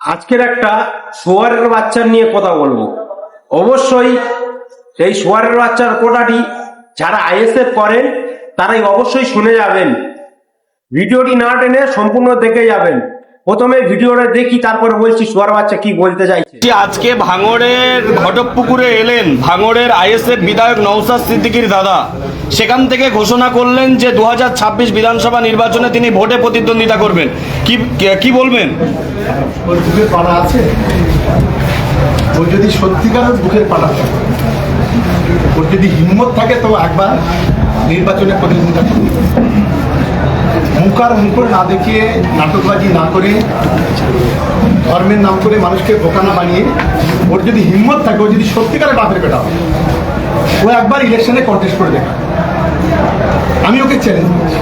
আজকের একটা শুয়ারের বাচ্চা নিয়ে কথা বলবো। অবশ্যই সেই শুয়ারের বাচ্চার কোটাটি যারা আইএসএফ করেন তারাই অবশ্যই শুনে যাবেন। ভিডিওটি না টেনে সম্পূর্ণ দেখে যাবেন। প্রথমে ভিডিওটা দেখি, তারপরে বলছি শুয়ার বাচ্চা কি বলতে চাইছে। আজকে ভাঙড়ের ঘটকপুকুরে এলেন ভাঙড়ের আইএসএফ বিধায়ক নওশাদ সিদ্দিকীর দাদা। সেখান থেকে ঘোষণা করলেন যে 2026 বিধানসভা নির্বাচনে তিনি ভোটে প্রতিদ্বন্দ্বিতা করবেন। কি বলবেন? ওর বুকের পাড়া আছে, ওর যদি সত্যিকারের বুকের পাড়া থাকে, ওর যদি হিম্মত থাকে তো একবার নির্বাচনে প্রতিদ্বন্দ্বিতা করবে। মুখার মুখর না দেখিয়ে, নাটকবাজি না করে, ধর্মের নাম করে মানুষকে বোকা না বানিয়ে, ওর যদি হিম্মত থাকে, ও যদি সত্যিকারের বাপের বেটা হয়, ও একবার ইলেকশনে কন্টেস্ট করে দেখা। আমি ওকে চ্যালেঞ্জ করছি,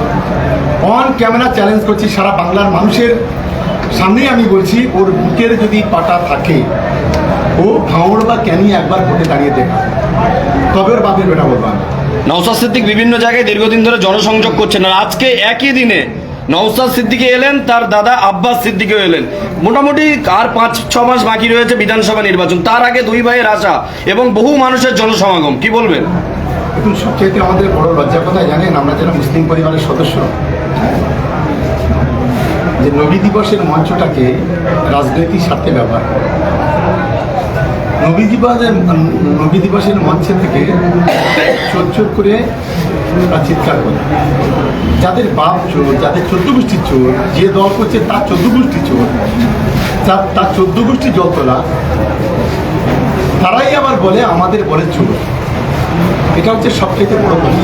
অন ক্যামেরা চ্যালেঞ্জ করছি, সারা বাংলার মানুষের সামনেই আমি বলছি, ওর বুকের যদি পাটা থাকে, ও ভাঙড় বা ক্যানি একবার ভোটে দাঁড়িয়ে দেখা, তবে ওর বাপের বেটা বলবো আমি। নওশাদ সিদ্দিক বিভিন্ন জায়গায় দীর্ঘদিন ধরে জনসংযোগ করছেন, আর আজকে একই দিনে নওশাদ সিদ্দিকী এলেন, তার দাদা আব্বাস সিদ্দিকীও এলেন। মোটামুটি আর 5-6 মাস বাকি রয়েছে বিধানসভা নির্বাচন, তার আগে দুই ভাইয়ের আশা এবং বহু মানুষের জনসমাগম। কি বলবেন? দেখুন, সবচেয়ে আমাদের বড় লজ্জা কোথায় জানেন? আমরা যারা মুসলিম পরিবারের সদস্য, যে নবী দিবসের মঞ্চটাকে রাজনৈতিক স্বার্থে ব্যবহার করে। নবী দিবসের মঞ্চে থেকে চোর চোর করে চিৎকার করে, যাদের বাপ চোর, যাদের 14 গোষ্ঠীর চোর, যে দল করছে তার 14 গোষ্ঠী চোর, তার 14 গোষ্ঠী জল তোলা, তারাই আবার বলে আমাদের বলে চোর। এটা হচ্ছে সবচেয়ে বড় কথা।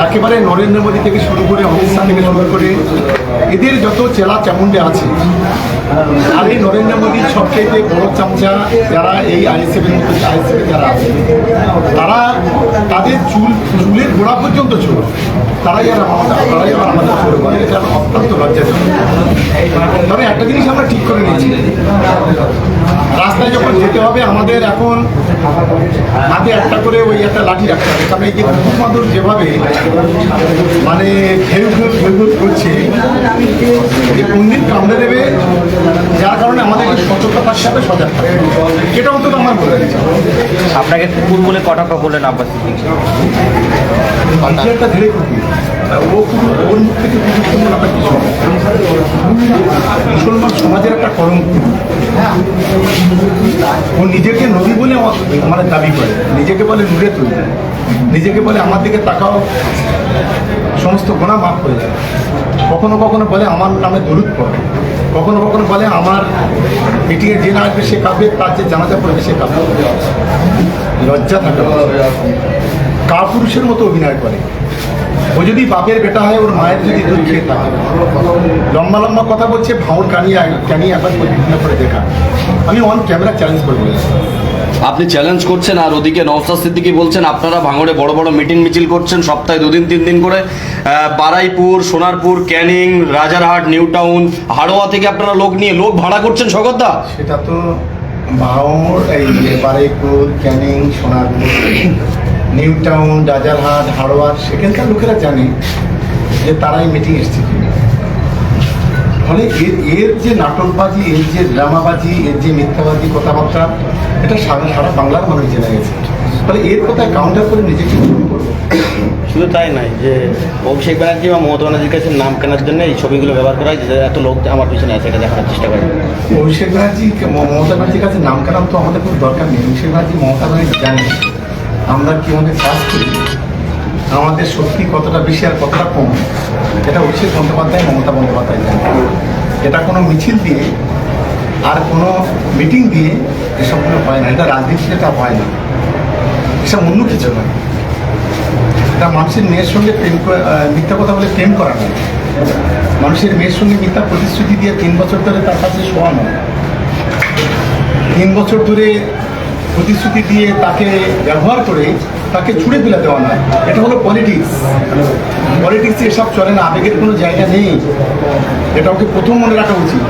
একেবারে নরেন্দ্র মোদী থেকে শুরু করে, অমিত শাহ থেকে শুরু করে, এদের যত চেলা চামুন্ডে আছে, আর এই নরেন্দ্র মোদীর সবচেয়ে বড় চামচা যারা এই আইএসএফের মতো আইএসএফে যারা আছে, তারা তাদের চুলের গোড়া পর্যন্ত ছিল, তারাই আর আমাদের চোর বলে। এটা অত্যন্ত লজ্জাজনক। তবে একটা জিনিস আমরা ঠিক করে নিয়েছি, রাস্তায় যখন যেতে হবে আমাদের এখন হাতে একটা করে ওই একটা লাঠি রাখতে হবে। কারণ এই যে কুকুরমাদুর যেভাবে মানে ঘেউ করছে, এই কুন্দির কামড়ে দেবে, যার কারণে আমাদের সতর্কতা থাকতে হবে, সজাগ থাকতে হবে। এটা অন্তত আমার বলে দিচ্ছে। আপনাকে কুকুর বলে কটা বললেন আব্বাস সিদ্দিকী? একটা ধীরে কুকুর, ও কুকুর, ওর মুখ থেকে কুকুর কুকুর একটা কিছু মুসলমান সমাজের একটা কলঙ্ক। ও নিজেকে নবী বলে আমাদের দাবি করে, নিজেকে বলে নূরে তৈরি, নিজেকে বলে আমার দিকে তাকাও সমস্ত গোনা মাফ করে যাবে। কখনো কখনো বলে আমার নামে দরুদ পড়ে, কখনো কখনো বলে আমার মিটিংয়ে যে না আসবে সে কাঁদবে, তার যে জানাজা পড়বে সে কাঁদবে। লজ্জা থাকে, কাপুরুষের মতো অভিনয় করে। ও যদি বাপের বেটা হয়, ওর মায়ের যদি দুধ খেয়ে থাকে, লম্বা লম্বা কথা বলছে, ভাঁড় কানিয়ে একবার বিভিন্ন করে দেখা। আমি অন ক্যামেরা চ্যালেঞ্জ করে বলেছি। আপনি চ্যালেঞ্জ করছেন, আর ওদিকে নওশাদ সিদ্দিকী বলছেন আপনারা ভাঙড়ে বড় বড় মিটিং মিছিল করছেন, সপ্তাহে 2-3 দিন করে। বারাইপুর, সোনারপুর, ক্যানিং, রাজারহাট, নিউ টাউন, হাড়োয়া থেকে আপনারা লোক ভাড়া করছেন সকদা। সেটা তো ভাঙড়, এই বারাইপুর, ক্যানিং, সোনারপুর, নিউ টাউন, রাজারহাট, হাড়োয়ার, সেখানকার লোকেরা জানে যে তারাই মিটিং এসছে। ফলে এর যে নাটকবাজি, এর যে ড্রামাবাজি, এর যে মিথ্যাবাজি কথাবার্তা, এটা সারা বাংলার মানুষ জেনে গেছে। ফলে এর কথায় কাউন্টার করে নিজেকে শুরু করবো। শুধু তাই নয়, যে অভিষেক ব্যানার্জি বা মমতা ব্যানার্জির কাছে নাম কেনার জন্য এই ছবিগুলো ব্যবহার করা হয়, যে এত লোক আমার পিছনে আছে, এটা দেখানোর চেষ্টা করে। অভিষেক ব্যানার্জি মমতা ব্যানার্জির কাছে নাম কেনার তো আমাদের কোনো দরকার নেই। অভিষেক ব্যানার্জি মমতা ব্যানার্জি জানে আমরা কি আমাদের কাজ করি, আমাদের শক্তি কতটা বেশি আর কতটা কম, এটা অভিষেক বন্দ্যোপাধ্যায়, মমতা বন্দ্যোপাধ্যায় জানে। এটা কোনো মিছিল দিয়ে আর কোনো মিটিং দিয়ে এসবগুলো হয় না। এটা রাজনীতিতে এটা হয় না, এসব অন্য কিছু নয়। এটা মানুষের মেয়ের সঙ্গে মিথ্যা কথা বলে প্রেম করা নয়, মানুষের মেয়ের সঙ্গে মিথ্যা প্রতিশ্রুতি দিয়ে 3 বছর ধরে তার কাছে শোয়া নয়, 3 বছর ধরে প্রতিশ্রুতি দিয়ে তাকে ব্যবহার করে তাকে ছুঁড়ে ফেলে দেওয়া নয়। এটা হলো পলিটিক্স। পলিটিক্সে এসব চলে না, আবেগের কোনো জায়গা নেই। এটা ওকে প্রথম মনে রাখা উচিত।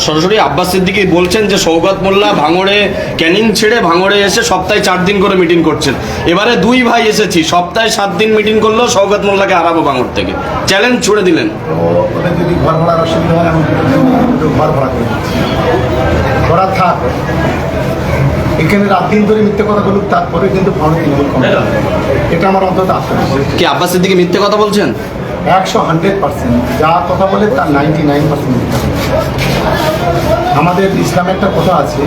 সরাসরি আব্বাস সিদ্দিকী বলছেন যে সৌগত মোল্লা ভাঙড়ে ক্যানিং ছেড়ে ভাঙড়ে এসে সপ্তাহে 4 দিন করে মিটিং করছেন। এবারে 2 ভাই এসেছি, সপ্তাহে 7 দিন মিটিং করলেও সৌগত মোল্লাকে হারাবো ভাঙড় থেকে, চ্যালেঞ্জ ছুড়ে দিলেন। তো ওদের যদি ঘর ভাড়ার অসুবিধা হয় আমি দুটো ঘর ভাড়া করে দিচ্ছি, ওরা থাক এখানে রাত দিন ধরে মিথ্যে কথা বলুক, তারপরে কিন্তু ভালো তৃণমূল কমে যাবে। এটা আমার অন্তত আত্মবিশ্বাস। কি আব্বাস সিদ্দিকী মিথ্যে কথা বলছেন? 100% যা কথা বলে তার 99% মিথ্যা। আমাদের ইসলামে একটা কথা আছে,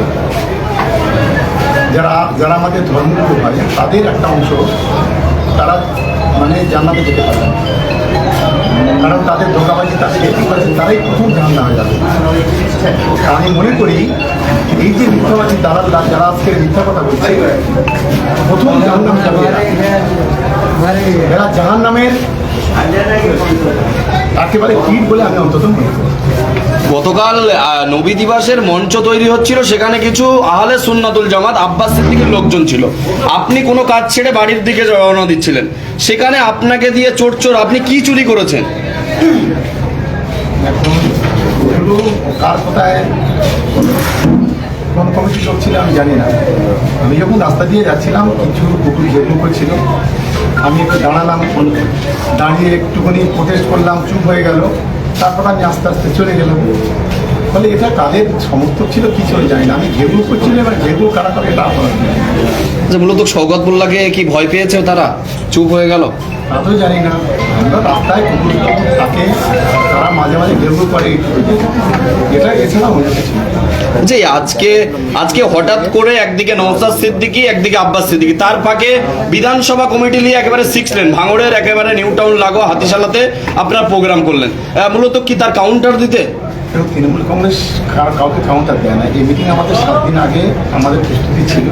যারা আমাদের ধর্মগুরু হয় তাদের একটা অংশ তারা মানে জান্নাতে যেতে পারে না। কারণ তাদের ধোঁকাবাজি তারা যেতে পারে, তারাই প্রথম জাহান্না হয়ে যাবে। আমি মনে করি এই যে মিথ্যাবাজি দালালরা যারা আজকে মিথ্যা কথা বলছে, প্রথম জাহান্নাম যাবে এরা জাহান্নামের একেবারে কীট বলে আমি অন্তত মনে করি। গতকাল নবী দিবসের মঞ্চ তৈরি হচ্ছিল, সেখানে কিছু আহলে সুন্নাতুল জামাত আব্বাস সিদ্দিকীর লোকজন ছিল। আপনি কোনো কাজ ছেড়ে বাড়ির দিকে রওনা দিচ্ছিলেন, সেখানে আপনাকে দিয়ে চোর আপনি কি চুরি করেছেন? এখন এগুলো কার কোথায় কোন কমিটির লোক ছিল আমি জানি না। আমি যখন রাস্তা দিয়ে যাচ্ছিলাম কিছু কুকুর যেগুলো করছিল, আমি একটু দাঁড়ালাম, দাঁড়িয়ে একটুখানি প্রোটেস্ট করলাম, চুপ হয়ে গেল, তারপর আমি আস্তে আস্তে চলে গেলাম। ফলে এটা কাদের সমর্থক ছিল কি ছিল জানি না। আমি যেগুলো করছিল এবার যেগুলো কারা করে এটা যে মূলত সৌগত মোল্লাকে কি ভয় পেয়েছে তারা চুপ হয়ে গেল? তা তো জানি না। আমরা রাস্তায় কুকুর থাকে, তারা মাঝে মাঝে যেগুলো করে এটা এছাড়া অন্য কিছু না। যে আজকে হঠাৎ করে একদিকে নওশাদ সিদ্দিকী একদিকে আব্বাস সিদ্দিকী, তার ফাঁকে বিধানসভা কমিটি নিয়ে একেবারে 6 লেন ভাঙড়ের একেবারে নিউ টাউন লাগোয়া হাতিশালাতে আপনার প্রোগ্রাম করলেন, মূলত কি তার কাউন্টার দিতে? তৃণমূল কংগ্রেস কাউকে কাউন্টার দেয় না। এই মিটিং আমাদের 7 দিন আগে আমাদের প্রস্তুতি ছিল।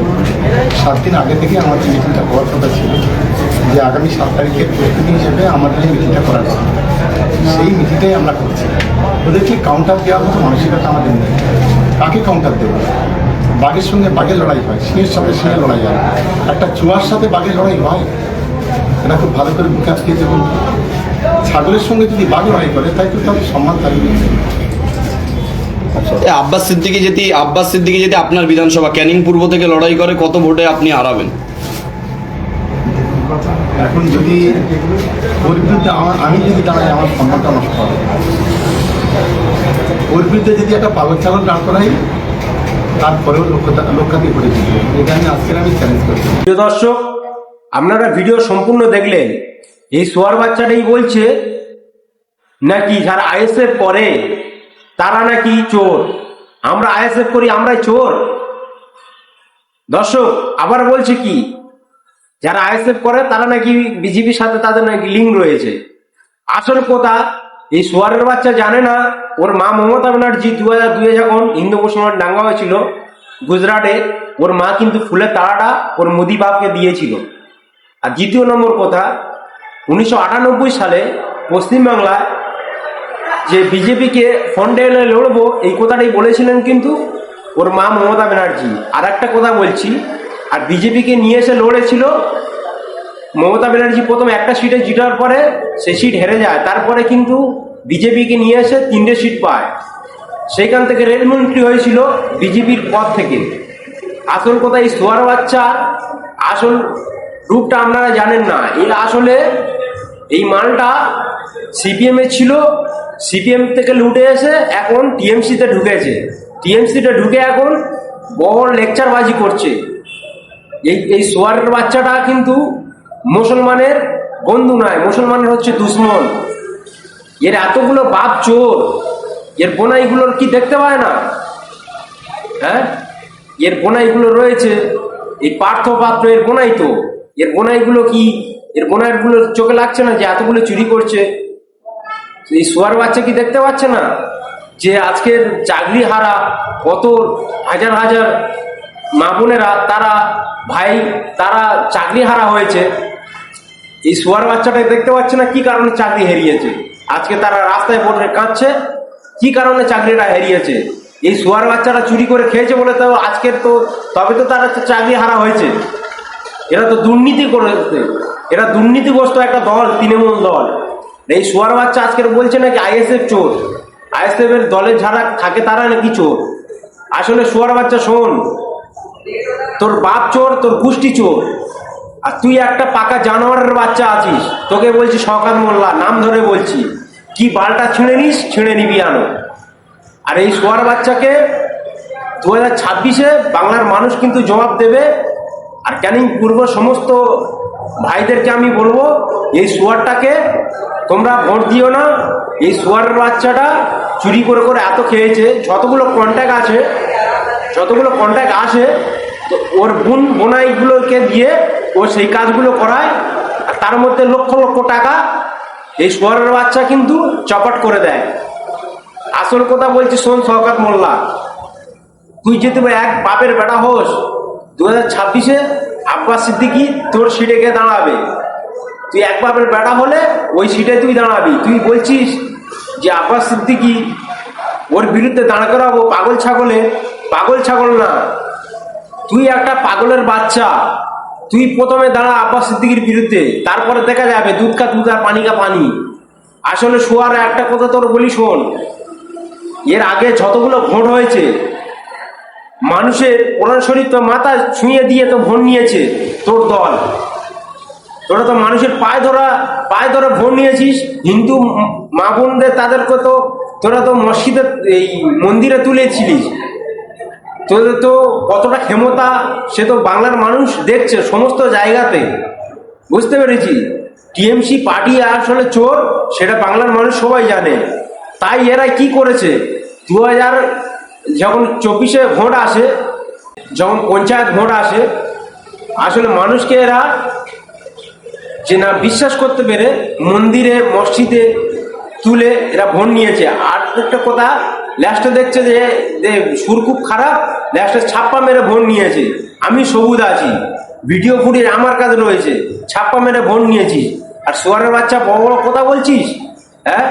7 দিন আগে থেকে আমাদের মিটিংটা হওয়ার কথা ছিল যে আগামী 7 তারিখের প্রস্তুতি হিসেবে আমাদের এই মিটিংটা করা ছিল। সেই মিটিংটাই আমরা করছি। ওদেরকে কাউন্টার দেওয়ার মতো মানসিকতা আমাদের নেই। কাকে কাউন্টার দেবো? বাঘের সঙ্গে বাঘের লড়াই হয়, সিংহের সাথে সিংহের লড়াই হয়, একটা চুয়ার সাথে বাঘের লড়াই হয়? এটা খুব ভালো করে বুকে আজকে দেখুন, ছাগলের সঙ্গে যদি বাঘ লড়াই করে তাই তো তাদের সম্মান থাকবে। আব্বাস সিদ্দিকী যদি আপনার বিধানসভা ক্যানিং পূর্ব থেকে লড়াই করে কত ভোটে আপনি হারাবেন? এখন যদি ওর বিরুদ্ধে আমি যদি দাঁড়াই আমার সম্মানটা নষ্ট হবে। ওর বিরুদ্ধে যদি একটা পালক চালক দাঁড় করাই তারপরেও লক্ষ্যাতি করে দিবে। এটা আমি আজকের চ্যালেঞ্জ করছি। প্রিয় দর্শক, আপনারা ভিডিও সম্পূর্ণ দেখলেন। এই সোয়ার বাচ্চাটাই বলছে নাকি যারা আইএসএফ করে তারা নাকি চোর, আমরা আইএসএফ করি আমরাই চোর। দর্শক আবার বলছে কি যারা আইএসএফ করে তারা নাকি বিজেপির সাথে তাদের নাকি লিঙ্ক রয়েছে। আসল কথা এই সোয়ারের বাচ্চা জানে না ওর মা মমতা ব্যানার্জি 2002 যখন হিন্দু মুসলমান দাঙ্গা হয়েছিল গুজরাটে, ওর মা কিন্তু ফুলের তাড়াটা ওর মোদি বাপকে দিয়েছিল। আর দ্বিতীয় নম্বর কথা, 1998 সালে পশ্চিমবাংলায় যে বিজেপিকে ফন্ডে এনে লড়বো এই কথাটাই বলেছিলেন কিন্তু ওর মা মমতা ব্যানার্জি। আর একটা কথা বলছি, আর বিজেপিকে নিয়ে এসে লড়েছিল মমতা ব্যানার্জি। প্রথম একটা সিটে জিতার পরে সে সিট হেরে যায়, তারপরে কিন্তু বিজেপিকে নিয়ে এসে 3টে সিট পায়। সেইখান থেকে রেলমন্ত্রী হয়েছিল বিজেপির পদ থেকে। আসল কথা এই সোয়ার বাচ্চা আসল রূপটা আপনারা জানেন না। এই আসলে এই মালটা সিপিএম এ ছিল, সিপিএম থেকে লুটে এসে এখন টিএমসিতে ঢুকেছে। টিএমসিতে ঢুকে এখন বড় লেকচারবাজি করছে। এই সোয়ারের বাচ্চাটা কিন্তু মুসলমানের বন্ধু নয়, মুসলমানের হচ্ছে দুশ্মন। এর এতগুলো বাপ চোর, এর বোনাইগুলোর কি দেখতে পায় না? হ্যাঁ, এর বোনাইগুলো রয়েছে, এই পার্থ পাত্র এর বোনাই তো। এর বোনাইগুলো কি, এর বোনাইগুলো চোখে লাগছে না যে এতগুলো চুরি করছে? এই সোয়ার বাচ্চা কি দেখতে পাচ্ছে না যে আজকের চাকরি হারা কত হাজার হাজার মা বোনেরা তারা ভাই তারা চাকরি হারা হয়েছে? এই সোয়ার বাচ্চাটাই দেখতে পাচ্ছে না কি কারণে চাকরি হারিয়েছে? আজকে তারা রাস্তায় পড়ে কাঁদছে কি কারণে চাকরিটা হারিয়েছে? এই সোয়ার বাচ্চাটা চুরি করে খেয়েছে বলে তো আজকের তো তবে তো তারা চাকরি হারা হয়েছে। এরা তো দুর্নীতি করেছে, এরা দুর্নীতিগ্রস্ত একটা দল, তৃণমূল দল। এই সোয়ার বাচ্চা আজকের বলছে নাকি আইএসএফ চোর। আইএসএফ এর দলে যারা থাকে তারা নাকি চোর। আসলে শুয়ার বাচ্চা শোন, তোর বাপ চোর, তোর গোষ্ঠী চোর, আর তুই একটা পাকা জানোয়ারের বাচ্চা আছিস। তোকে বলছি শওকত মোল্লা, নাম ধরে বলছি, কি বালটা ছিঁড়ে নিস, ছিঁড়ে নিবি আনো। আর এই শুয়ার বাচ্চাকে 2026-এ বাংলার মানুষ কিন্তু জবাব দেবে। আর ক্যানিং পূর্ব সমস্ত ভাইদেরকে আমি বলবো, এই শুয়ারটাকে তোমরা ভোট দিও না। এই শুয়ারের বাচ্চাটা চুরি করে করে এত খেয়েছে, যতগুলো কন্ট্যাক্ট আসে তো ওর বোনাইগুলোকে দিয়ে ও সেই কাজগুলো করায়, আর তার মধ্যে লক্ষ লক্ষ টাকা এই শুয়ারের বাচ্চা কিন্তু চপাট করে দেয়। আসল কথা বলছি শোন শওকত মোল্লা, তুই যদি এক বাপের বেটা হোস, 2026-এ আব্বাস সিদ্দিকী তোর সিটে গিয়ে দাঁড়াবে। তুই এক বাপের বেটা হলে ওই সিটে তুই দাঁড়াবি। তুই বলছিস যে আব্বাস সিদ্দিকী ওর বিরুদ্ধে দাঁড় করাবো, পাগল ছাগল না, তুই একটা পাগলের বাচ্চা। তুই প্রথমে দাঁড়া আব্বাস সিদ্দিকীর বিরুদ্ধে, তারপরে দেখা যাবে দুধ কা দুধ আর পানি কা পানি। আসলে শুয়ার একটা কথা তোর বলি শোন, এর আগে যতগুলো ভোট হয়েছে মানুষের কোরআন শরীফ তো মাথা ছুঁয়ে দিয়ে তো ভোট নিয়েছে তোর দল। তোরা তো মানুষের পায়ে ধরে ভোট নিয়েছিস। হিন্দু মা বোনদের তাদেরকে তো তোরা তো মসজিদে এই মন্দিরে তুলেছিলিস। তোদের তো কতটা ক্ষমতা সে তো বাংলার মানুষ দেখছে সমস্ত জায়গাতে, বুঝতে পেরেছি। টিএমসি পার্টি আসলে চোর, সেটা বাংলার মানুষ সবাই জানে। তাই এরা কি করেছে, 2024-এ ভোট আসে, যখন পঞ্চায়েত ভোট আসে, আসলে মানুষকে এরা যে না বিশ্বাস করতে পেরে মন্দিরে মসজিদে তুলে এরা ভোট নিয়েছে। আর একটা কথা, লাস্টে দেখছে যে সুর খুব খারাপ, লাস্টে ছাপ্পা মেরে ভোট নিয়েছে। আমি সবুজ আছি, ভিডিও ফুটেজ আমার কাছে রয়েছে, ছাপ্পা মেরে ভোট নিয়েছিস। আর শুয়ারের বাচ্চা বড় বড় কথা বলছিস, হ্যাঁ?